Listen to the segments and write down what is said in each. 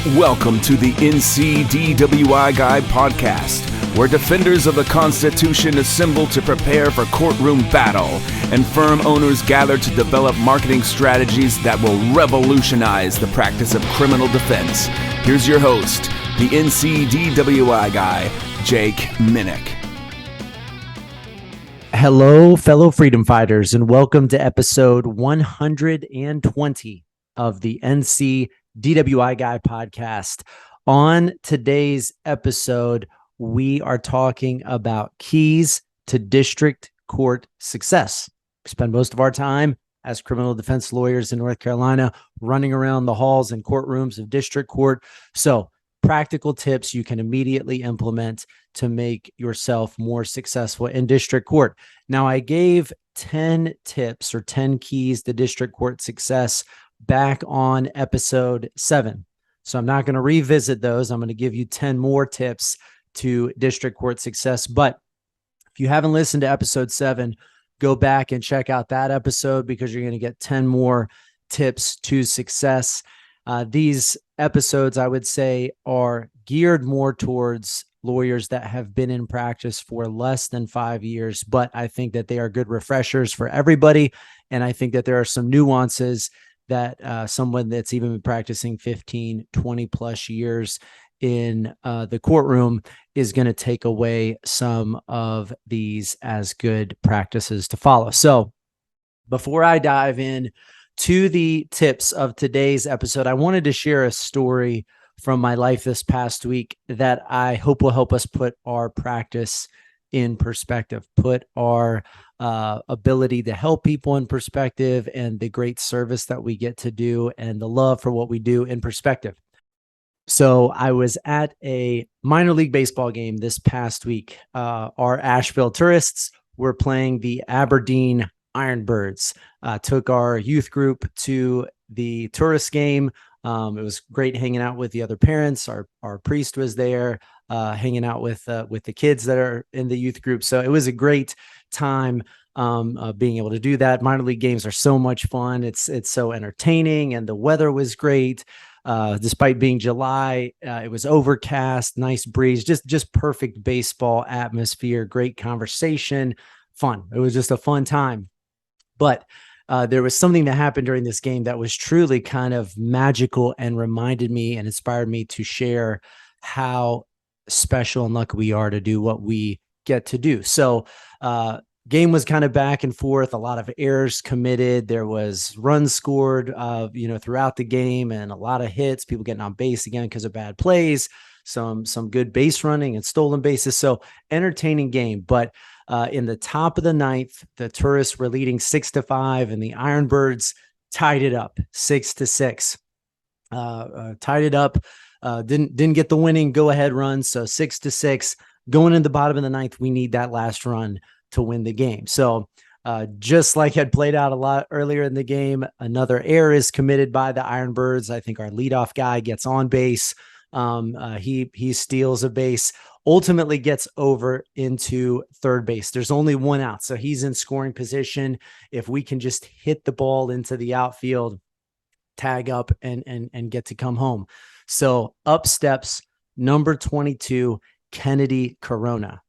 Welcome to the NCDWI Guy podcast, where defenders of the Constitution assemble to prepare for courtroom battle and firm owners gather to develop marketing strategies that will revolutionize the practice of criminal defense. Here's your host, the NCDWI Guy, Jake Minnick. Hello, fellow freedom fighters, and welcome to episode 120 of the NCDWI Guy podcast. On today's episode, we are talking about keys to district court success. We spend most of our time as criminal defense lawyers in North Carolina running around the halls and courtrooms of district court. So, practical tips you can immediately implement to make yourself more successful in district court. Now, I gave 10 tips or 10 keys to district court success back on episode 7. So I'm not going to revisit those. I'm going to give you 10 more tips to district court success. But if you haven't listened to episode 7, go back and check out that episode because you're going to get 10 more tips to success. These episodes, I would say, are geared more towards lawyers that have been in practice for less than 5 years, but I think that they are good refreshers for everybody. And I think that there are some nuances that someone that's even been practicing 15, 20 plus years in the courtroom is going to take away some of these as good practices to follow. So before I dive in to the tips of today's episode, I wanted to share a story from my life this past week that I hope will help us put our practice in perspective, put our ability to help people in perspective, and the great service that we get to do and the love for what we do in perspective. So I was at a minor league baseball game this past week. Our Asheville tourists were playing the Aberdeen Ironbirds. Took our youth group to the tourist game. It was great hanging out with the other parents. Our priest was there, hanging out with the kids that are in the youth group. So it was a great time being able to do that. Minor league games are so much fun. It's so entertaining, and the weather was great. Despite being July, it was overcast, nice breeze, just perfect baseball atmosphere, great conversation, fun. It was just a fun time. But there was something that happened during this game that was truly kind of magical and reminded me and inspired me to share how special and lucky we are to do what we get to do. So game was kind of back and forth, a lot of errors committed. There was runs scored, throughout the game, and a lot of hits, people getting on base again because of bad plays, some good base running and stolen bases. So entertaining game. But in the top of the ninth, the tourists were leading 6-5, and the Ironbirds tied it up 6-6. Tied it up. Didn't get the winning go-ahead run, so 6-6. Going in the bottom of the ninth, we need that last run to win the game. So just like had played out a lot earlier in the game, another error is committed by the Ironbirds. I think our leadoff guy gets on base. He steals a base, ultimately gets over into third base. There's only one out, so he's in scoring position. If we can just hit the ball into the outfield, tag up and get to come home. So up steps number 22, Kennedy Corona.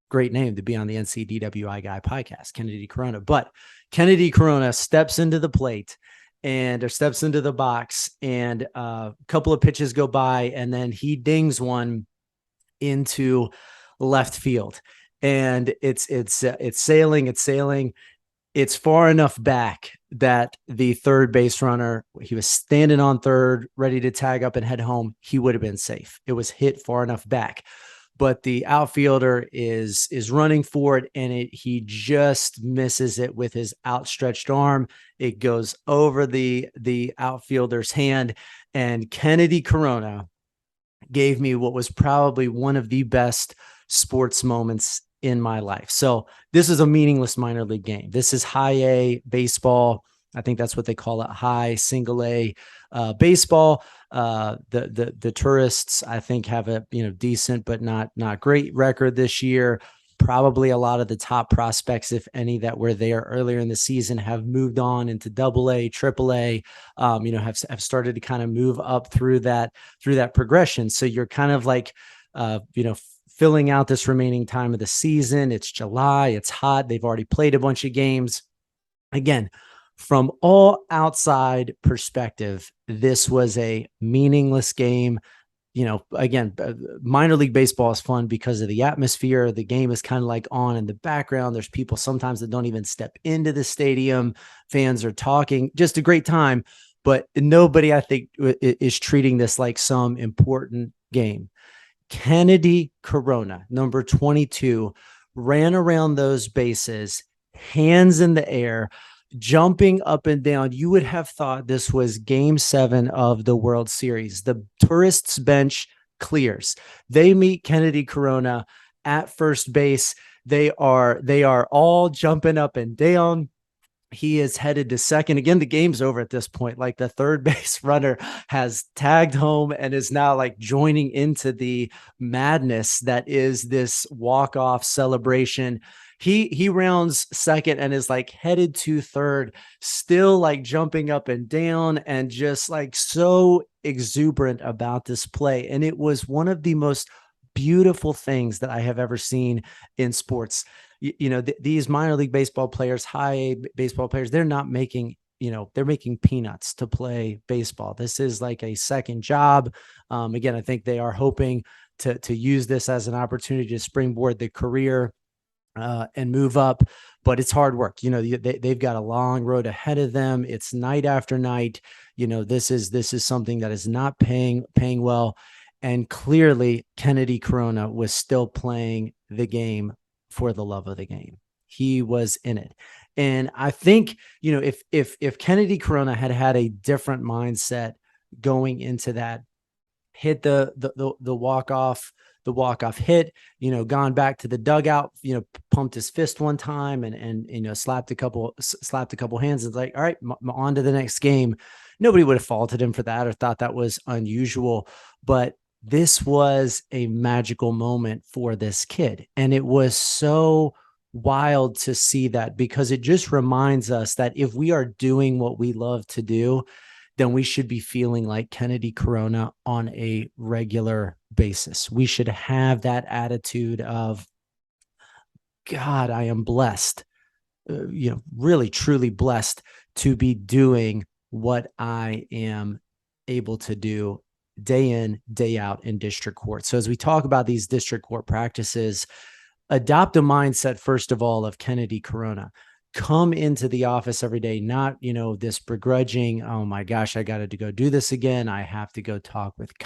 Great name to be on the NCDWI Guy podcast, Kennedy Corona. But Kennedy Corona steps into the plate or steps into the box, and a couple of pitches go by, and then he dings one into left field, and it's sailing. It's far enough back that the third base runner, he was standing on third, ready to tag up and head home. He would have been safe. It was hit far enough back. But the outfielder is running for it, and he just misses it with his outstretched arm. It goes over the outfielder's hand, and Kennedy Corona gave me what was probably one of the best sports moments in my life. So this is a meaningless minor league game. This is high A baseball. I think that's what they call it, high single A baseball. The tourists, I think, have a decent but not great record this year. Probably a lot of the top prospects, if any, that were there earlier in the season have moved on into AA, AAA, have started to kind of move up through that progression. So you're kind of like, filling out this remaining time of the season. It's July, it's hot. They've already played a bunch of games. Again, from all outside perspective, this was a meaningless game. Again, minor league baseball is fun because of the atmosphere. The game is kind of like on in the background. There's people sometimes that don't even step into the stadium. Fans are talking, just a great time. But nobody, I think, is treating this like some important game. Kennedy Corona, number 22, ran around those bases, hands in the air, jumping up and down. You would have thought this was Game 7 of the World Series. The tourists bench clears. They meet Kennedy Corona at first base. They are all jumping up and down. He is headed to second. Again, the game's over at this point. Like, the third base runner has tagged home and is now like joining into the madness that is this walk-off celebration. He rounds second and is like headed to third, still like jumping up and down and just like so exuberant about this play. And it was one of the most beautiful things that I have ever seen in sports. These minor league baseball players, high A baseball players, they're not making, they're making peanuts to play baseball. This is like a second job. Again, I think they are hoping to use this as an opportunity to springboard the career and move up, but it's hard work. They've got a long road ahead of them. It's night after night. This is something that is not paying well. And clearly Kennedy Corona was still playing the game for the love of the game. He was in it. And I think, if Kennedy Corona had a different mindset going into that, hit the walk-off hit, gone back to the dugout, pumped his fist one time and slapped a couple hands. It's like, all right, on to the next game. Nobody would have faulted him for that or thought that was unusual, but this was a magical moment for this kid. And it was so wild to see that, because it just reminds us that if we are doing what we love to do, then we should be feeling like Kennedy Corona on a regular basis. We should have that attitude of, God, I am blessed, really, truly blessed to be doing what I am able to do day in, day out in district court. So as we talk about these district court practices, adopt a mindset, first of all, of Kennedy Corona. Come into the office every day, not, this begrudging, oh my gosh, I got to go do this again. I have to go talk with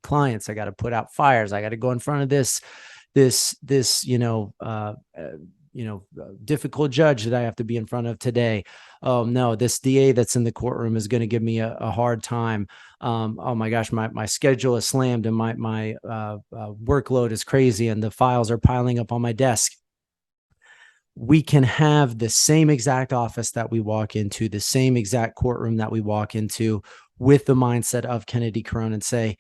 clients. I got to put out fires. I got to go in front of this difficult judge that I have to be in front of today. Oh no, this DA that's in the courtroom is going to give me a hard time. Oh my gosh, my schedule is slammed and my workload is crazy and the files are piling up on my desk. We can have the same exact office that we walk into, the same exact courtroom that we walk into, with the mindset of Kennedy Corona and say,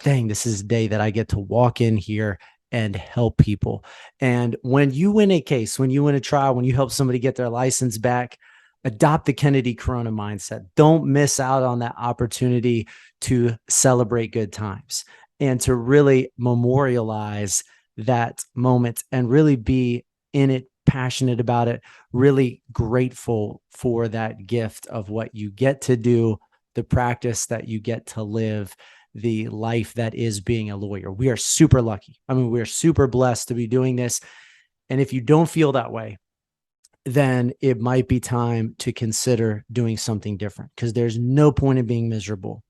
dang, this is a day that I get to walk in here and help people. And when you win a case, when you win a trial, when you help somebody get their license back, adopt the Kennedy Corona mindset. Don't miss out on that opportunity to celebrate good times and to really memorialize that moment and really be in it, passionate about it, really grateful for that gift of what you get to do, the practice that you get to live, the life that is being a lawyer. We are super lucky. I mean, we're super blessed to be doing this. And if you don't feel that way, then it might be time to consider doing something different, because there's no point in being miserable.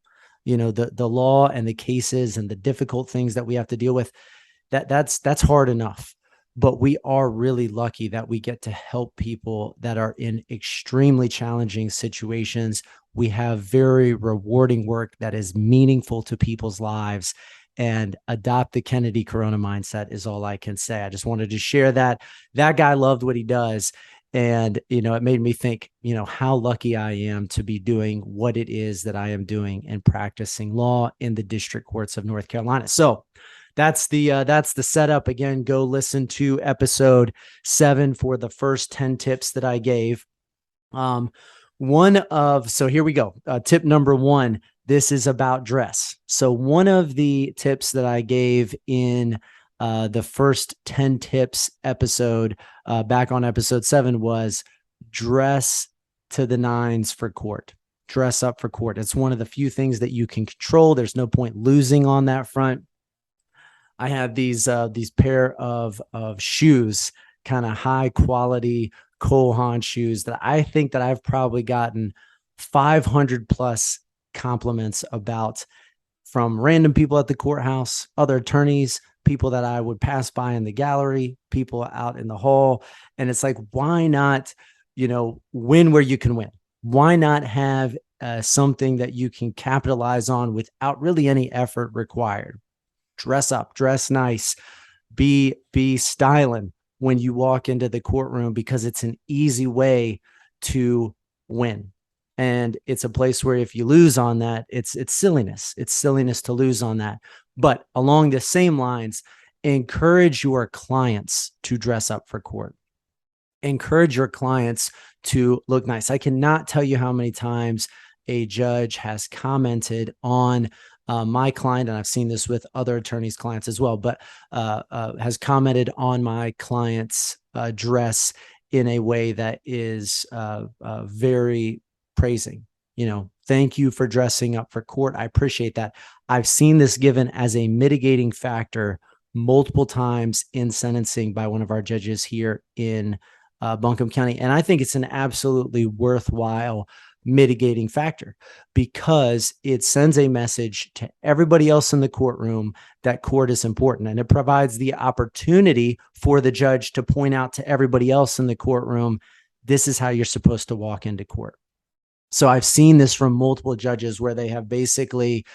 The law and the cases and the difficult things that we have to deal with, that's hard enough. But we are really lucky that we get to help people that are in extremely challenging situations. We have very rewarding work that is meaningful to people's lives, and adopt the Kennedy Corona mindset is all I can say. I just wanted to share that. That guy loved what he does. And, it made me think, how lucky I am to be doing what it is that I am doing and practicing law in the district courts of North Carolina. So that's the setup. Again, go listen to episode 7 for the first 10 tips that I gave. So here we go. Tip number 1. This is about dress. So one of the tips that I gave in the first 10 tips episode, back on episode 7, was dress to the nines for court. Dress up for court. It's one of the few things that you can control. There's no point losing on that front. I have these pair of shoes, kind of high quality Cole Haan shoes that I think that I've probably gotten 500 plus compliments about from random people at the courthouse, other attorneys, people that I would pass by in the gallery, people out in the hall. And it's like, why not, win where you can win? Why not have something that you can capitalize on without really any effort required? Dress up, dress nice, be styling when you walk into the courtroom, because it's an easy way to win. And it's a place where if you lose on that, it's silliness. It's silliness to lose on that. But along the same lines, encourage your clients to dress up for court. Encourage your clients to look nice. I cannot tell you how many times a judge has commented on my client, and I've seen this with other attorneys' clients as well, but has commented on my client's dress in a way that is very praising. Thank you for dressing up for court. I appreciate that. I've seen this given as a mitigating factor multiple times in sentencing by one of our judges here in Buncombe County. And I think it's an absolutely worthwhile mitigating factor, because it sends a message to everybody else in the courtroom that court is important. And it provides the opportunity for the judge to point out to everybody else in the courtroom, this is how you're supposed to walk into court. So I've seen this from multiple judges where they have basically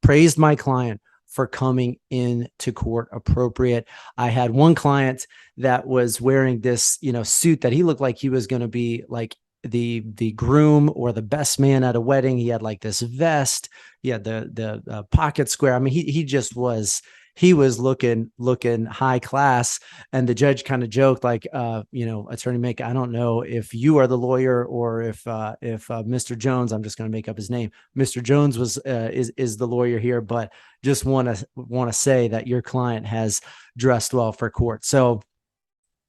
praised my client for coming into court appropriate. I had one client that was wearing this, suit that he looked like he was going to be like the groom or the best man at a wedding. He had like this vest. He had the pocket square. I mean, he was looking high class. And the judge kind of joked like, Attorney Make, I don't know if you are the lawyer or if Mr. Jones, I'm just going to make up his name, Mr. Jones is the lawyer here, but just want to say that your client has dressed well for court. So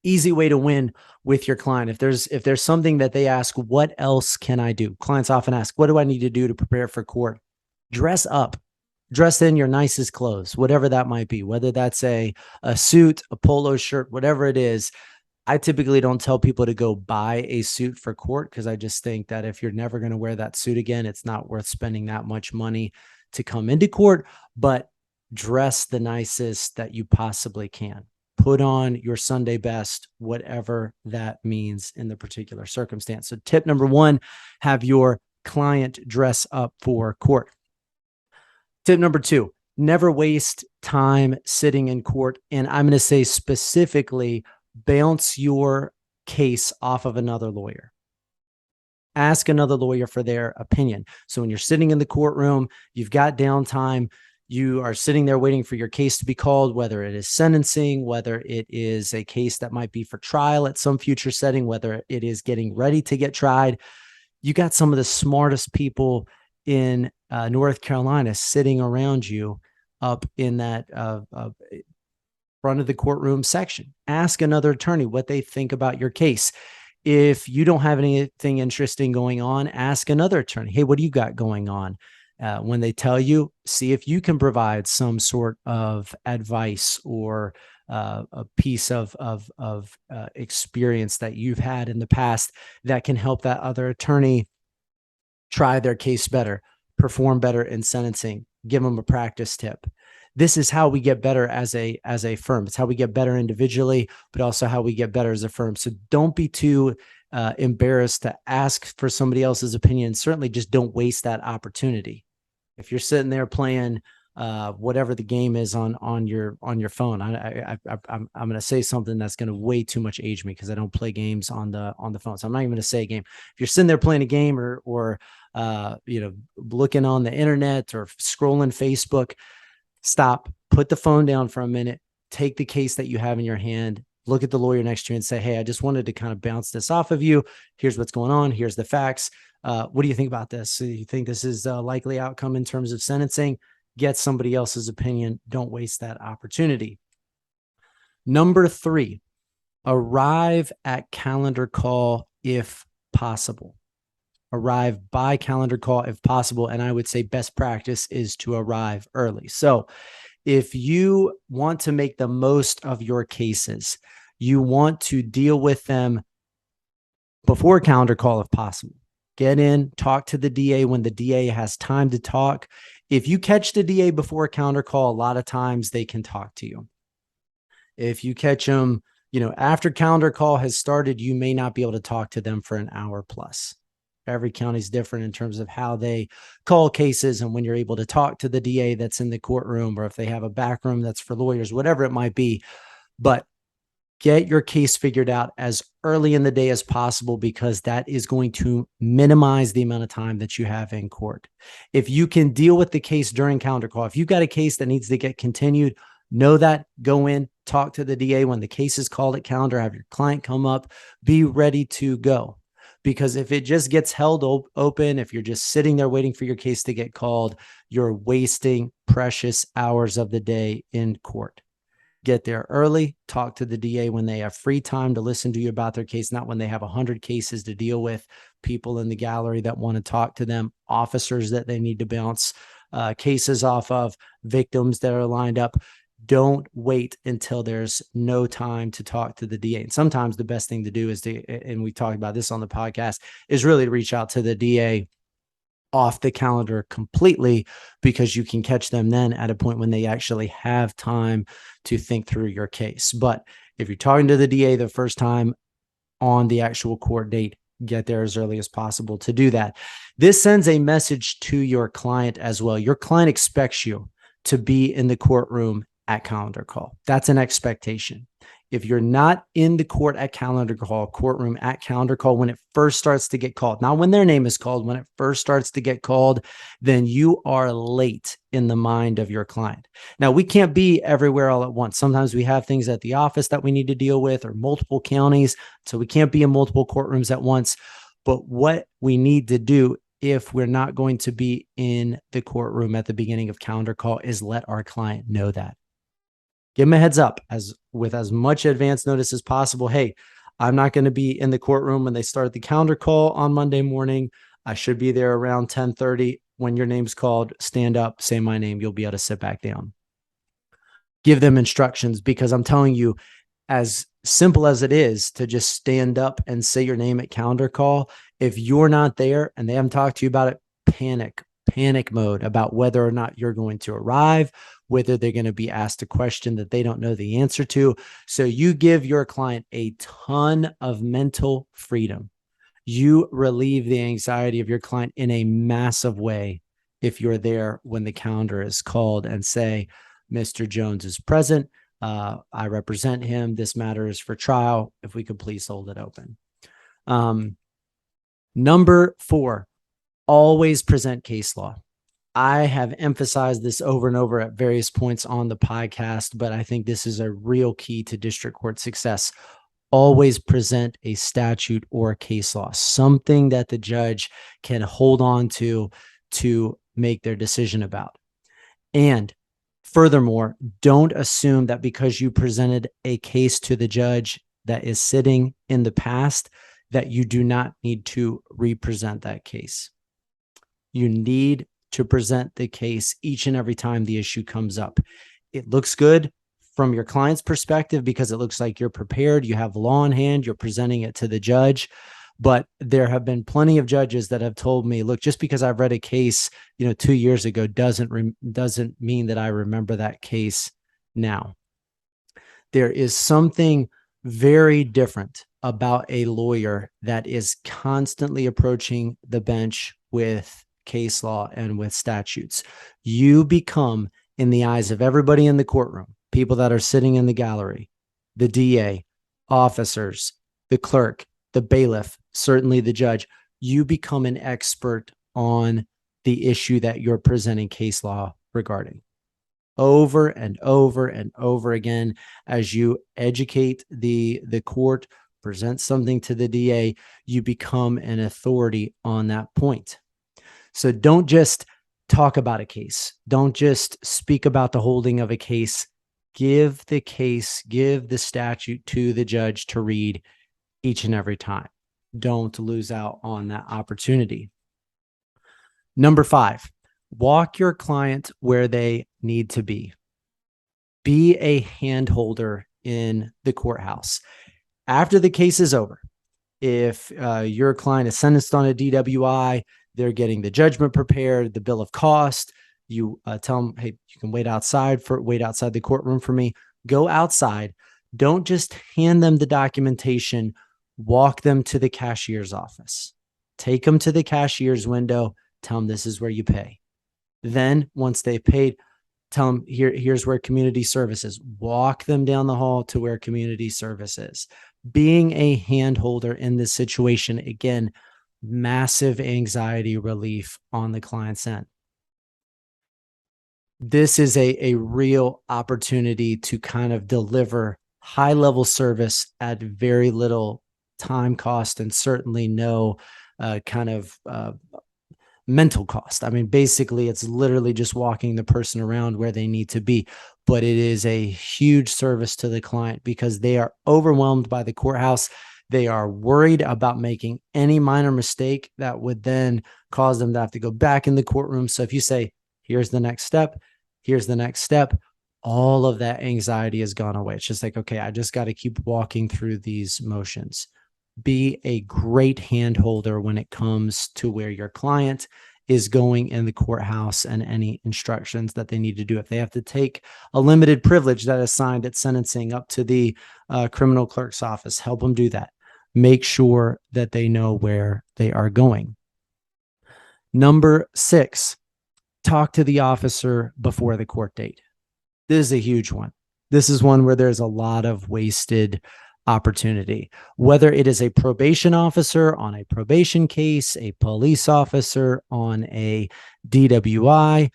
easy way to win with your client. If there's something that they ask, what else can I do? Clients often ask, what do I need to do to prepare for court? Dress up. Dress in your nicest clothes, whatever that might be, whether that's a suit, a polo shirt, whatever it is. I typically don't tell people to go buy a suit for court, because I just think that if you're never going to wear that suit again, it's not worth spending that much money to come into court. But dress the nicest that you possibly can. Put on your Sunday best, whatever that means in the particular circumstance. So tip number 1, have your client dress up for court. Tip number 2, never waste time sitting in court. And I'm going to say specifically, bounce your case off of another lawyer. Ask another lawyer for their opinion. So when you're sitting in the courtroom, you've got downtime, you are sitting there waiting for your case to be called, whether it is sentencing, whether it is a case that might be for trial at some future setting, whether it is getting ready to get tried. You got some of the smartest people in North Carolina sitting around you up in that front of the courtroom section. Ask another attorney what they think about your case. If you don't have anything interesting going on, ask another attorney, hey, what do you got going on? When they tell you, see if you can provide some sort of advice or a piece of experience that you've had in the past that can help that other attorney try their case better, perform better in sentencing, give them a practice tip. This is how we get better as a firm. It's how we get better individually, but also how we get better as a firm. So don't be too embarrassed to ask for somebody else's opinion. Certainly just don't waste that opportunity. If you're sitting there playing whatever the game is on your phone, I'm going to say something that's going to way too much age me, because I don't play games on the phone. So I'm not even going to say a game. If you're sitting there playing a game or looking on the internet or scrolling Facebook, stop, put the phone down for a minute, take the case that you have in your hand, look at the lawyer next to you and say, hey, I just wanted to kind of bounce this off of you. Here's what's going on. Here's the facts. What do you think about this? So you think this is a likely outcome in terms of sentencing? Get somebody else's opinion. Don't waste that opportunity. Number 3, arrive at calendar call if possible. Arrive by calendar call if possible. And I would say best practice is to arrive early. So if you want to make the most of your cases, you want to deal with them before calendar call if possible. Get in, talk to the DA when the DA has time to talk. If you catch the DA before a calendar call, a lot of times they can talk to you. If you catch them, after calendar call has started, you may not be able to talk to them for an hour plus. Every county is different in terms of how they call cases and when you're able to talk to the DA that's in the courtroom, or if they have a back room that's for lawyers, whatever it might be. But get your case figured out as early in the day as possible, because that is going to minimize the amount of time that you have in court. If you can deal with the case during calendar call, if you've got a case that needs to get continued, know that, go in, talk to the DA when the case is called at calendar, have your client come up, be ready to go. Because if it just gets held open, if you're just sitting there waiting for your case to get called, you're wasting precious hours of the day in court. Get there early, talk to the DA when they have free time to listen to you about their case, not when they have 100 cases to deal with, people in the gallery that want to talk to them, officers that they need to bounce cases off of, victims that are lined up. Don't wait until there's no time to talk to the DA. And sometimes the best thing to do is and we talked about this on the podcast, is really to reach out to the DA off the calendar completely, because you can catch them then at a point when they actually have time to think through your case. But if you're talking to the DA the first time on the actual court date, get there as early as possible to do that. This sends a message to your client as well. Your client expects you to be in the courtroom at calendar call. That's an expectation. If you're not in the courtroom at calendar call, when it first starts to get called, not when their name is called, when it first starts to get called, then you are late in the mind of your client. Now, we can't be everywhere all at once. Sometimes we have things at the office that we need to deal with, or multiple counties, so we can't be in multiple courtrooms at once. But what we need to do, if we're not going to be in the courtroom at the beginning of calendar call, is let our client know that. Give them a heads up with as much advance notice as possible. Hey, I'm not going to be in the courtroom when they start the calendar call on Monday morning. I should be there around 10:30. When your name's called, stand up, say my name. You'll be able to sit back down. Give them instructions, because I'm telling you, as simple as it is to just stand up and say your name at calendar call, if you're not there and they haven't talked to you about it, panic mode about whether or not you're going to arrive, whether they're going to be asked a question that they don't know the answer to. So you give your client a ton of mental freedom. You relieve the anxiety of your client in a massive way if you're there when the calendar is called and say, Mr. Jones is present. I represent him. This matter is for trial. If we could please hold it open. Number 4, always present case law. I have emphasized this over and over at various points on the podcast, but I think this is a real key to district court success. Always present a statute or a case law, something that the judge can hold on to make their decision about. And furthermore, don't assume that because you presented a case to the judge that is sitting in the past, that you do not need to represent that case. You need to present the case each and every time the issue comes up. It looks good from your client's perspective because it looks like you're prepared, you have law in hand, you're presenting it to the judge. But there have been plenty of judges that have told me, look, just because I've read a case, 2 years ago doesn't mean that I remember that case now. There is something very different about a lawyer that is constantly approaching the bench with case law and with statutes. You become, in the eyes of everybody in the courtroom, people that are sitting in the gallery, the DA, officers, the clerk, the bailiff, certainly the judge, you become an expert on the issue that you're presenting case law regarding. over and over and over again as you educate the court, present something to the DA, you become an authority on that point. So don't just talk about a case. Don't just speak about the holding of a case. Give the case, give the statute to the judge to read each and every time. Don't lose out on that opportunity. Number 5, walk your client where they need to be. Be a handholder in the courthouse. After the case is over, if your client is sentenced on a DWI, they're getting the judgment prepared, the bill of cost. You tell them, hey, you can wait outside the courtroom for me. Go outside. Don't just hand them the documentation. Walk them to the cashier's office. Take them to the cashier's window. Tell them this is where you pay. Then once they've paid, tell them here's where community service is. Walk them down the hall to where community service is. Being a handholder in this situation, again, massive anxiety relief on the client's end. This is a real opportunity to kind of deliver high-level service at very little time cost and certainly no mental cost. I mean, basically, it's literally just walking the person around where they need to be. But it is a huge service to the client because they are overwhelmed by the courthouse. They are worried about making any minor mistake that would then cause them to have to go back in the courtroom. So if you say, here's the next step, all of that anxiety has gone away. It's just like, okay, I just got to keep walking through these motions. Be a great handholder when it comes to where your client is going in the courthouse and any instructions that they need to do. If they have to take a limited privilege that is signed at sentencing up to the criminal clerk's office, help them do that. Make sure that they know where they are going. Number 6, talk to the officer before the court date. This is a huge one. This is one where there's a lot of wasted opportunity, whether it is a probation officer on a probation case, a police officer on a DWI.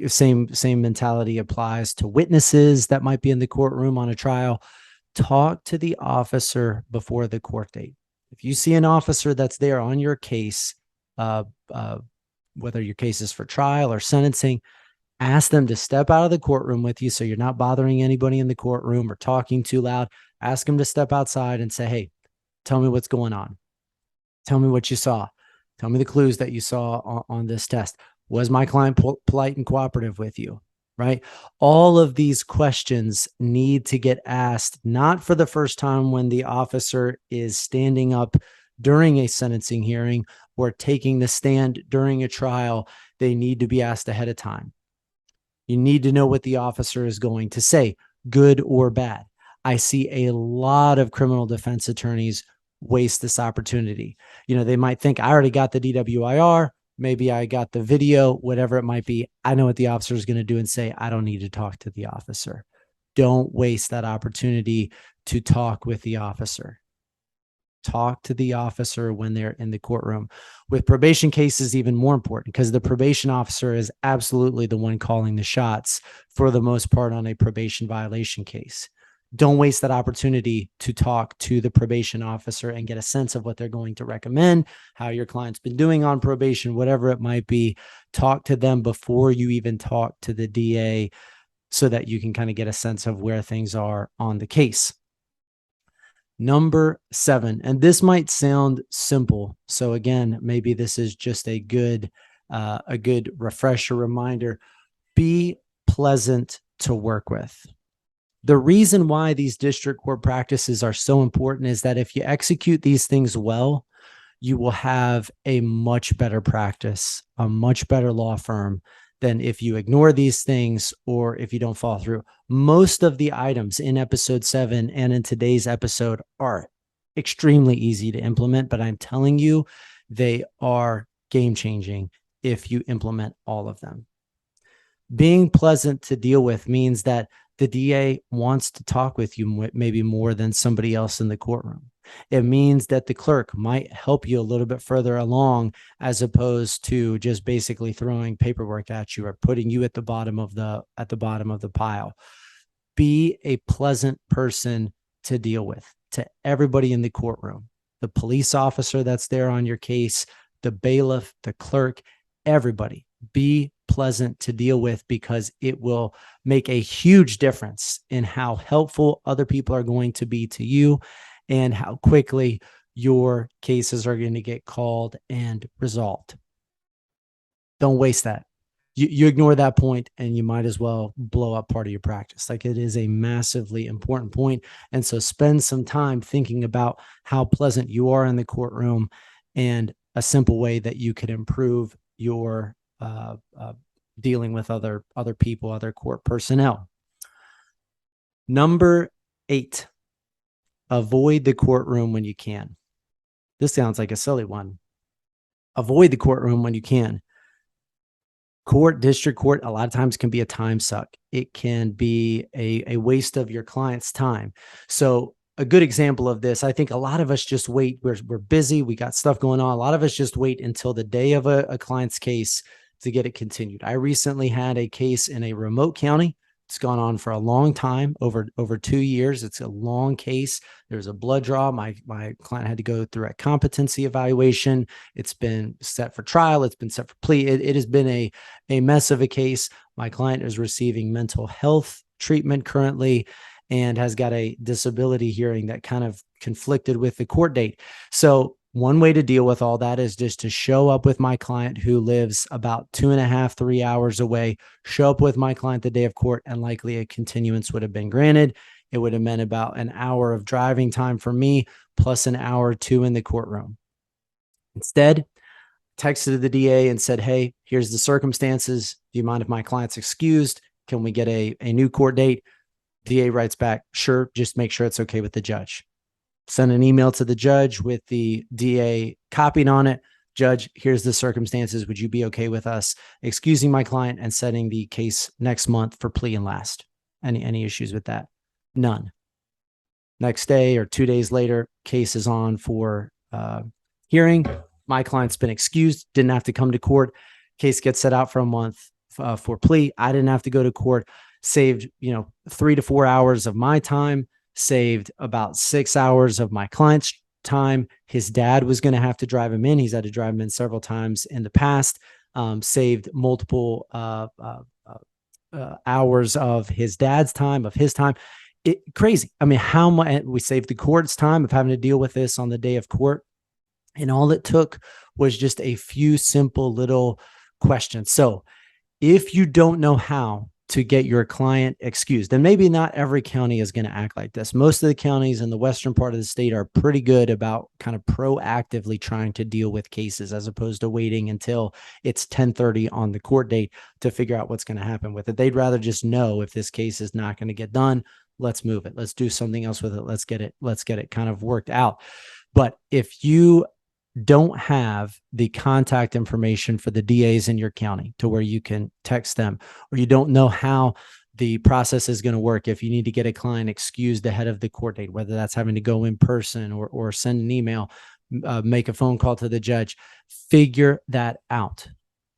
Same mentality applies to witnesses that might be in the courtroom on a trial. Talk to the officer before the court date. If you see an officer that's there on your case, whether your case is for trial or sentencing, ask them to step out of the courtroom with you so you're not bothering anybody in the courtroom or talking too loud. Ask them to step outside and say, hey, tell me what's going on. Tell me what you saw. Tell me the clues that you saw on this test. Was my client polite and cooperative with you? Right? All of these questions need to get asked, not for the first time when the officer is standing up during a sentencing hearing or taking the stand during a trial. They need to be asked ahead of time. You need to know what the officer is going to say, good or bad. I see a lot of criminal defense attorneys waste this opportunity. They might think, I already got the DWIR. Maybe I got the video, whatever it might be. I know what the officer is going to do and say, I don't need to talk to the officer. Don't waste that opportunity to talk with the officer. Talk to the officer when they're in the courtroom. With probation cases, even more important because the probation officer is absolutely the one calling the shots for the most part on a probation violation case. Don't waste that opportunity to talk to the probation officer and get a sense of what they're going to recommend, how your client's been doing on probation, whatever it might be. Talk to them before you even talk to the DA so that you can kind of get a sense of where things are on the case. Number 7, and this might sound simple. So again, maybe this is just a good refresher reminder. Be pleasant to work with. The reason why these district court practices are so important is that if you execute these things well, you will have a much better practice, a much better law firm than if you ignore these things or if you don't follow through. Most of the items in episode 7 and in today's episode are extremely easy to implement, but I'm telling you, they are game-changing if you implement all of them. Being pleasant to deal with means that the DA wants to talk with you maybe more than somebody else in the courtroom. It means that the clerk might help you a little bit further along, as opposed to just basically throwing paperwork at you or putting you at the bottom of the pile. Be a pleasant person to deal with to everybody in the courtroom. The police officer that's there on your case, the bailiff, the clerk, everybody. Be pleasant to deal with, because it will make a huge difference in how helpful other people are going to be to you and how quickly your cases are going to get called and resolved. Don't waste that. You ignore that point and you might as well blow up part of your practice. Like, it is a massively important point. And so spend some time thinking about how pleasant you are in the courtroom and a simple way that you could improve your dealing with other people, other court personnel. Number 8, avoid the courtroom when you can. This sounds like a silly one. Avoid the courtroom when you can. District court, a lot of times can be a time suck. It can be a waste of your client's time. So a good example of this, I think a lot of us just wait. We're busy. We got stuff going on. A lot of us just wait until the day of a client's case to get it continued. I recently had a case in a remote county. It's gone on for a long time, over 2 years. It's a long case. There's a blood draw. My client had to go through a competency evaluation. It's been set for trial. It's been set for plea. It has been a mess of a case. My client is receiving mental health treatment currently and has got a disability hearing that kind of conflicted with the court date. So one way to deal with all that is just to show up with my client, who lives about 2.5, 3 hours away. Show up with my client the day of court, and likely a continuance would have been granted. It would have meant about an hour of driving time for me, plus an hour or two in the courtroom. Instead, texted the DA and said, "Hey, here's the circumstances. Do you mind if my client's excused? Can we get a new court date?" DA writes back, "Sure, just make sure it's okay with the judge." Send an email to the judge with the DA copied on it. "Judge, here's the circumstances. Would you be okay with us excusing my client and setting the case next month for plea and last?" Any issues with that? None. Next day or 2 days later, case is on for hearing. My client's been excused, didn't have to come to court. Case gets set out for a month for plea. I didn't have to go to court. Saved 3 to 4 hours of my time. Saved about 6 hours of my client's time. His dad was going to have to drive him in. He's had to drive him in several times in the past. Saved multiple hours of his dad's time, of his time. Crazy. I mean, how much we saved the court's time of having to deal with this on the day of court. And all it took was just a few simple little questions. So if you don't know how to get your client excused, then maybe not every county is going to act like this. Most of the counties in the western part of the state are pretty good about kind of proactively trying to deal with cases, as opposed to waiting until it's 10:30 on the court date to figure out what's going to happen with it. They'd rather just know, if this case is not going to get done, let's move it. Let's do something else with it. Let's get it kind of worked out. But if you don't have the contact information for the DAs in your county to where you can text them, or you don't know how the process is going to work, if you need to get a client excused ahead of the court date, whether that's having to go in person or send an email, make a phone call to the judge, figure that out.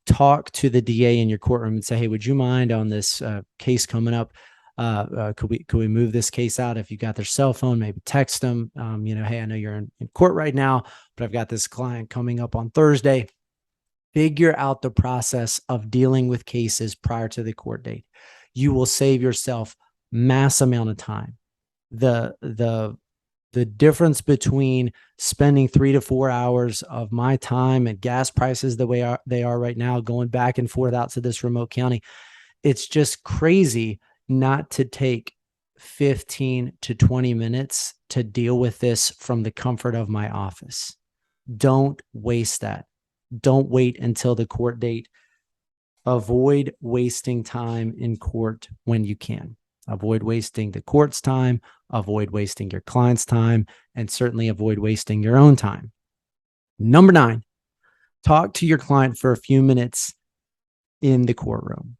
Talk to the DA in your courtroom and say, "Hey, would you mind on this case coming up? Could we move this case out?" If you got their cell phone, maybe text them, "Hey, I know you're in court right now, but I've got this client coming up on Thursday." Figure out the process of dealing with cases prior to the court date. You will save yourself mass amount of time. The difference between spending 3 to 4 hours of my time and gas prices the way they are right now, going back and forth out to this remote county, it's just crazy not to take 15 to 20 minutes to deal with this from the comfort of my office. Don't waste that. Don't wait until the court date. Avoid wasting time in court when you can. Avoid wasting the court's time, avoid wasting your client's time, and certainly avoid wasting your own time. Number 9, talk to your client for a few minutes in the courtroom.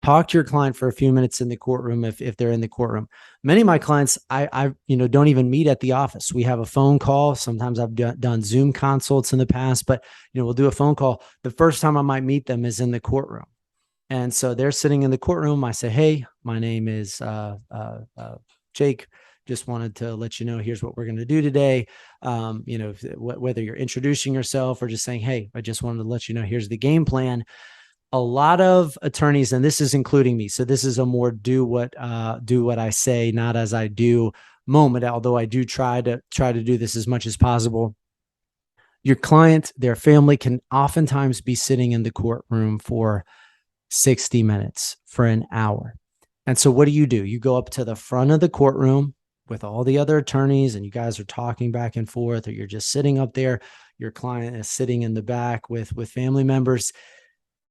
Talk to your client for a few minutes in the courtroom if they're in the courtroom. Many of my clients, I don't even meet at the office. We have a phone call. Sometimes I've done Zoom consults in the past, but we'll do a phone call. The first time I might meet them is in the courtroom. And so they're sitting in the courtroom. I say, hey, my name is Jake. Just wanted to let you know, here's what we're going to do today. Whether you're introducing yourself or just saying, hey, I just wanted to let you know, here's the game plan. A lot of attorneys, and this is including me, so this is a more do what I say, not as I do moment, although I do try to do this as much as possible. Your client, their family can oftentimes be sitting in the courtroom for 60 minutes, for an hour. And so what do? You go up to the front of the courtroom with all the other attorneys and you guys are talking back and forth, or you're just sitting up there. Your client is sitting in the back with family members.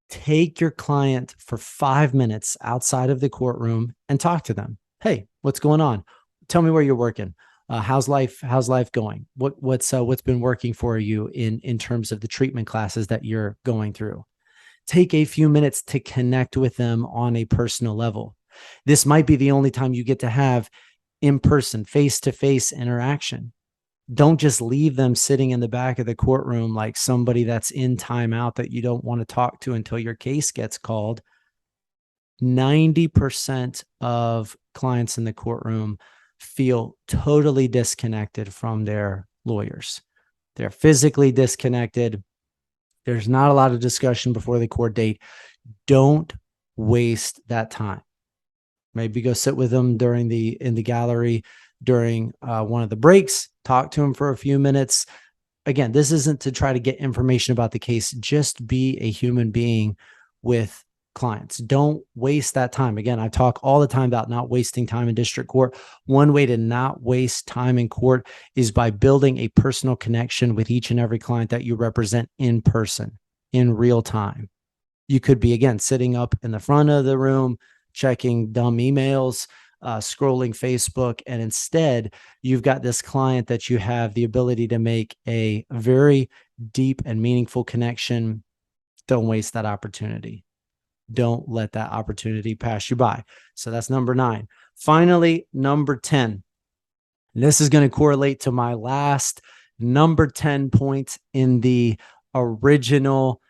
Take your client for 5 minutes outside of the courtroom and talk to them. Hey, what's going on? Tell me where you're working. How's life going? What's been working for you in terms of the treatment classes that you're going through? Take a few minutes to connect with them on a personal level. This might be the only time you get to have in-person, face-to-face interaction. Don't just leave them sitting in the back of the courtroom like somebody that's in timeout that you don't want to talk to until your case gets called. 90% of clients in the courtroom feel totally disconnected from their lawyers. They're physically disconnected. There's not a lot of discussion before the court date. Don't waste that time. Maybe go sit with them in the gallery during one of the breaks. Talk to them for a few minutes. Again, this isn't to try to get information about the case. Just be a human being with clients. Don't waste that time. Again, I talk all the time about not wasting time in district court. One way to not waste time in court is by building a personal connection with each and every client that you represent in person, in real time. You could be, again, sitting up in the front of the room, checking dumb emails, scrolling Facebook, and instead you've got this client that you have the ability to make a very deep and meaningful connection. Don't waste that opportunity. Don't let that opportunity pass you by. So that's number 9. Finally, number 10. And this is going to correlate to my last number 10 point in the original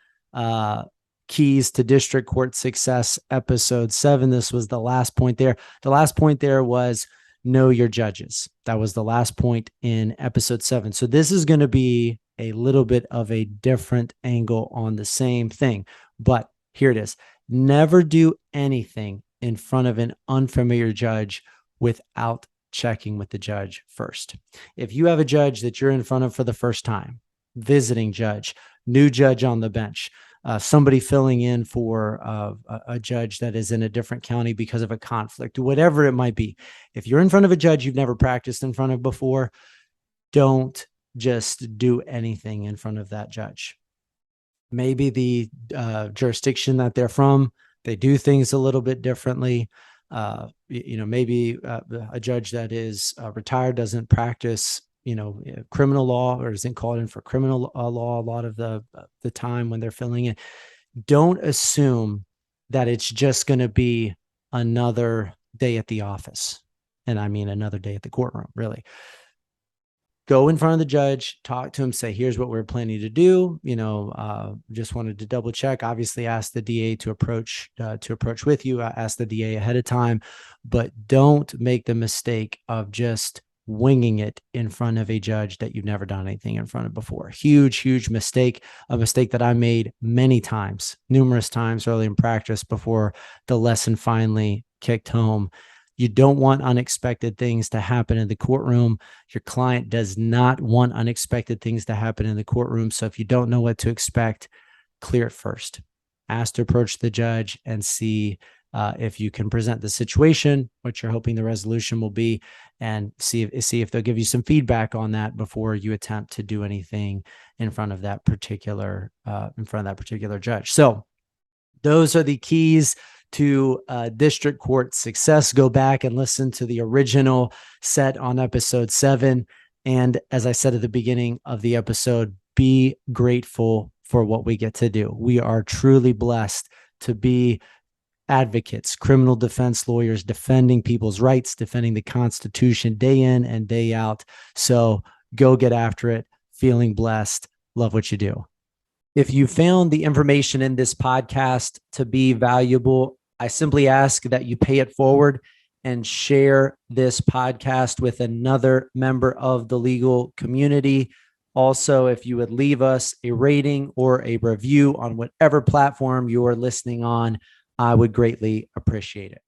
Keys to District Court Success, episode 7. This was the last point there. The last point there was know your judges. That was the last point in episode 7. So this is going to be a little bit of a different angle on the same thing, but here it is. Never do anything in front of an unfamiliar judge without checking with the judge first. If you have a judge that you're in front of for the first time, visiting judge, new judge on the bench, somebody filling in for a judge that is in a different county because of a conflict, whatever it might be. If you're in front of a judge you've never practiced in front of before, don't just do anything in front of that judge. Maybe the jurisdiction that they're from, they do things a little bit differently. Maybe a judge that is retired doesn't practice criminal law, or isn't called in for criminal law a lot of the time when they're filling in. Don't assume that it's just going to be another day at the office. And I mean another day at the courtroom, really. Go in front of the judge, talk to him, say, here's what we're planning to do. Just wanted to double check. Obviously, ask the DA to approach with you. Ask the DA ahead of time, but don't make the mistake of just winging it in front of a judge that you've never done anything in front of before. Huge mistake, a mistake that I made many times, numerous times early in practice before the lesson finally kicked home. You don't want unexpected things to happen in the courtroom. Your client does not want unexpected things to happen in the courtroom. So if you don't know what to expect, clear it first. Ask to approach the judge and see if you can present the situation, what you're hoping the resolution will be, and see if they'll give you some feedback on that before you attempt to do anything in front of that particular judge. So those are the keys to district court success. Go back and listen to the original set on episode 7. And as I said at the beginning of the episode, be grateful for what we get to do. We are truly blessed to be advocates, criminal defense lawyers, defending people's rights, defending the Constitution day in and day out. So go get after it. Feeling blessed. Love what you do. If you found the information in this podcast to be valuable, I simply ask that you pay it forward and share this podcast with another member of the legal community. Also, if you would leave us a rating or a review on whatever platform you are listening on, I would greatly appreciate it.